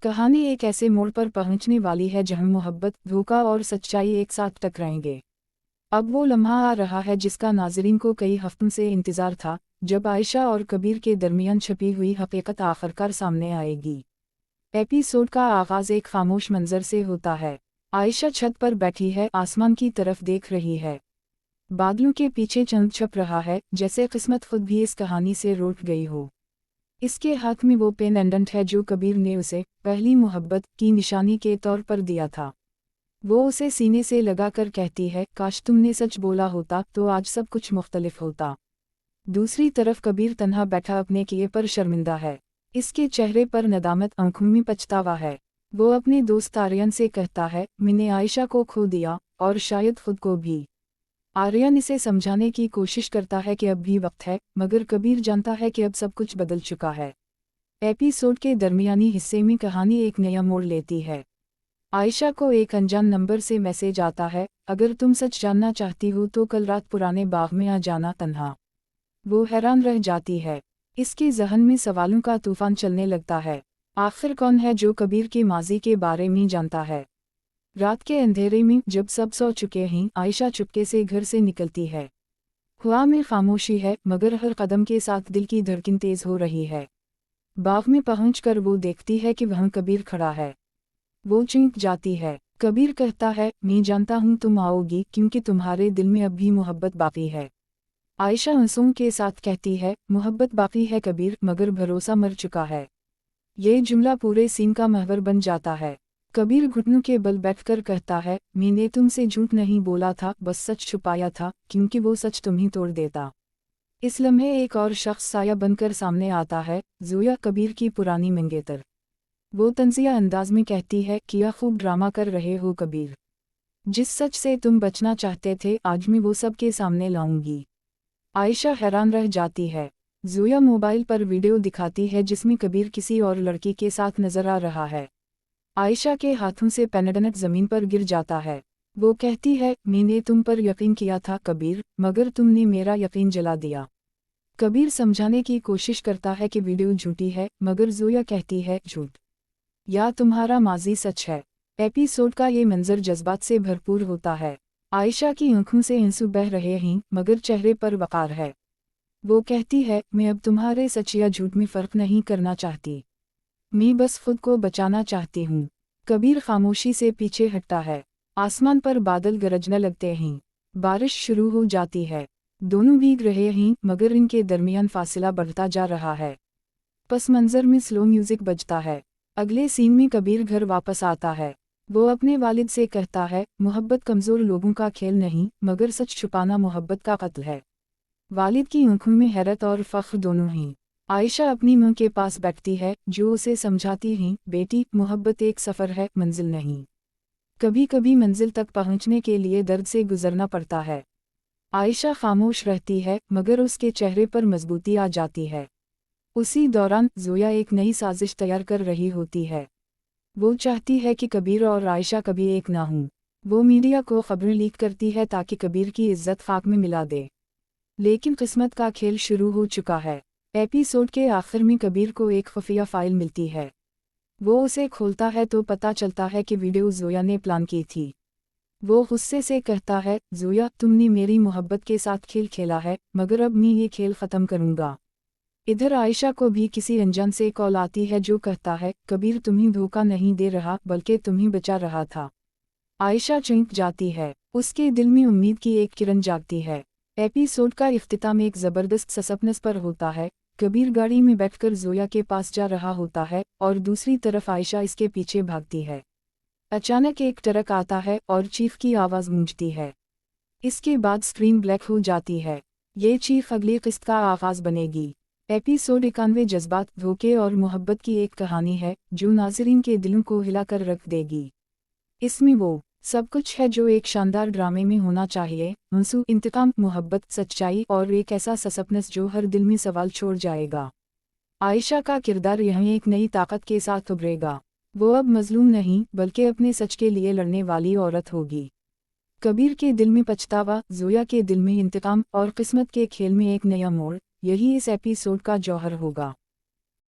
कहानी एक ऐसे मोड़ पर पहुंचने वाली है जहां मोहब्बत, धोखा और सच्चाई एक साथ टकराएंगे। अब वो लम्हा आ रहा है जिसका नाज़रीन को कई हफ्तों से इंतज़ार था, जब आयशा और कबीर के दरमियान छुपी हुई हकीकत आखिरकार सामने आएगी। एपिसोड का आगाज़ एक खामोश मंजर से होता है। आयशा छत पर बैठी है, आसमान की तरफ देख रही है। बादलों के पीछे चंद छप रहा है, जैसे किस्मत खुद भी इस कहानी से रूठ गई हो। इसके हाथ में वो पेंडेंट है जो कबीर ने उसे पहली मोहब्बत की निशानी के तौर पर दिया था। वो उसे सीने से लगाकर कहती है, काश तुमने सच बोला होता तो आज सब कुछ मुख्तलिफ होता। दूसरी तरफ कबीर तन्हा बैठा अपने किए पर शर्मिंदा है। इसके चेहरे पर नदामत, आंखों में पछतावा है। वो अपने दोस्त आर्यन से कहता है, मैंने आयशा को खो दिया और शायद खुद को भी। आर्यन इसे समझाने की कोशिश करता है कि अब भी वक्त है, मगर कबीर जानता है कि अब सब कुछ बदल चुका है। एपिसोड के दरमियानी हिस्से में कहानी एक नया मोड़ लेती है। आयशा को एक अनजान नंबर से मैसेज आता है, अगर तुम सच जानना चाहती हो तो कल रात पुराने बाग में आ जाना तन्हा। वो हैरान रह जाती है। इसके जहन में सवालों का तूफान चलने लगता है। आखिर कौन है जो कबीर के माजी के बारे में जानता है? रात के अंधेरे में जब सब सो चुके हैं, आयशा चुपके से घर से निकलती है। हवा में खामोशी है, मगर हर कदम के साथ दिल की धड़कन तेज हो रही है। बाग में पहुंचकर वो देखती है कि वहाँ कबीर खड़ा है। वो चौंक जाती है। कबीर कहता है, मैं जानता हूँ तुम आओगी क्योंकि तुम्हारे दिल में अब भी मोहब्बत बाकी है। आयशा आंसुओं के साथ कहती है, मोहब्बत बाकी है कबीर, मगर भरोसा मर चुका है। ये जुमला पूरे सीन का महवर बन जाता है। कबीर घुटनों के बल बैठकर कहता है, मैंने तुमसे झूठ नहीं बोला था, बस सच छुपाया था, क्योंकि वो सच तुम ही तोड़ देता। इस लम्हे एक और शख्स साया बनकर सामने आता है, ज़ोया, कबीर की पुरानी मंगेतर। वो तंजिया अंदाज में कहती है, किया खूब ड्रामा कर रहे हो कबीर। जिस सच से तुम बचना चाहते थे, आज मैं वो सबके सामने लाऊंगी। आयशा हैरान रह जाती है। ज़ोया मोबाइल पर वीडियो दिखाती है जिसमें कबीर किसी और लड़की के साथ नजर आ रहा है। आयशा के हाथों से पेंडेंट जमीन पर गिर जाता है। वो कहती है, मैंने तुम पर यकीन किया था कबीर, मगर तुमने मेरा यकीन जला दिया। कबीर समझाने की कोशिश करता है कि वीडियो झूठी है, मगर ज़ोया कहती है, झूठ या तुम्हारा माजी सच है। एपिसोड का ये मंजर जज्बात से भरपूर होता है। आयशा की आंखों से आंसू बह रहे हैं, मगर चेहरे पर वकार है। वो कहती है, मैं अब तुम्हारे सच या झूठ में फ़र्क नहीं करना चाहती। मैं बस खुद को बचाना चाहती हूँ। कबीर खामोशी से पीछे हटता है। आसमान पर बादल गरजने लगते हैं। बारिश शुरू हो जाती है। दोनों भीग रहे हैं, मगर इनके दरमियान फासला बढ़ता जा रहा है। पस मंजर में स्लो म्यूजिक बजता है। अगले सीन में कबीर घर वापस आता है। वो अपने वालिद से कहता है, मोहब्बत कमज़ोर लोगों का खेल नहीं, मगर सच छुपाना मोहब्बत का कत्ल है। वालिद की आंखों में हैरत और फ़ख्र दोनों हैं। आयशा अपनी मां के पास बैठती है, जो उसे समझाती हैं, बेटी, मोहब्बत एक सफ़र है, मंजिल नहीं। कभी कभी मंजिल तक पहुंचने के लिए दर्द से गुजरना पड़ता है। आयशा खामोश रहती है, मगर उसके चेहरे पर मजबूती आ जाती है। उसी दौरान ज़ोया एक नई साजिश तैयार कर रही होती है। वो चाहती है कि कबीर और आयशा कभी एक ना हों। वो मीडिया को खबरें लीक करती है ताकि कबीर की इज्जत खाक में मिला दे। लेकिन किस्मत का खेल शुरू हो चुका है। एपिसोड के आखिर में कबीर को एक खुफिया फाइल मिलती है। वो उसे खोलता है तो पता चलता है कि वीडियो ज़ोया ने प्लान की थी। वो गुस्से से कहता है, ज़ोया, तुमने मेरी मोहब्बत के साथ खेल खेला है, मगर अब मैं ये खेल ख़त्म करूँगा। इधर आयशा को भी किसी अनजान से कॉल आती है जो कहता है, कबीर तुम्हें धोखा नहीं दे रहा, बल्कि तुम्हें बचा रहा था। आयशा चौंक जाती है। उसके दिल में उम्मीद की एक किरण जागती है। एपिसोड का इख्तिताम एक ज़बरदस्त सस्पेंस पर होता है। कबीर गाड़ी में बैठकर ज़ोया के पास जा रहा होता है और दूसरी तरफ आयशा इसके पीछे भागती है। अचानक एक ट्रक आता है और चीख की आवाज़ गूंजती है। इसके बाद स्क्रीन ब्लैक हो जाती है। ये चीख अगली किस्त का आगाज़ बनेगी। एपिसोड 91 जज्बात, धोखे और मोहब्बत की एक कहानी है जो नाज़रीन के दिलों को हिलाकर रख देगी। इसमें वो सब कुछ है जो एक शानदार ड्रामे में होना चाहिए, आंसू, इंतकाम, मोहब्बत, सच्चाई और एक ऐसा सस्पेंस जो हर दिल में सवाल छोड़ जाएगा। आयशा का किरदार यहीं एक नई ताकत के साथ उभरेगा। वो अब मजलूम नहीं, बल्कि अपने सच के लिए लड़ने वाली औरत होगी। कबीर के दिल में पछतावा, ज़ोया के दिल में इंतकाम और किस्मत के खेल में एक नया मोड़, यही इस एपिसोड का जौहर होगा।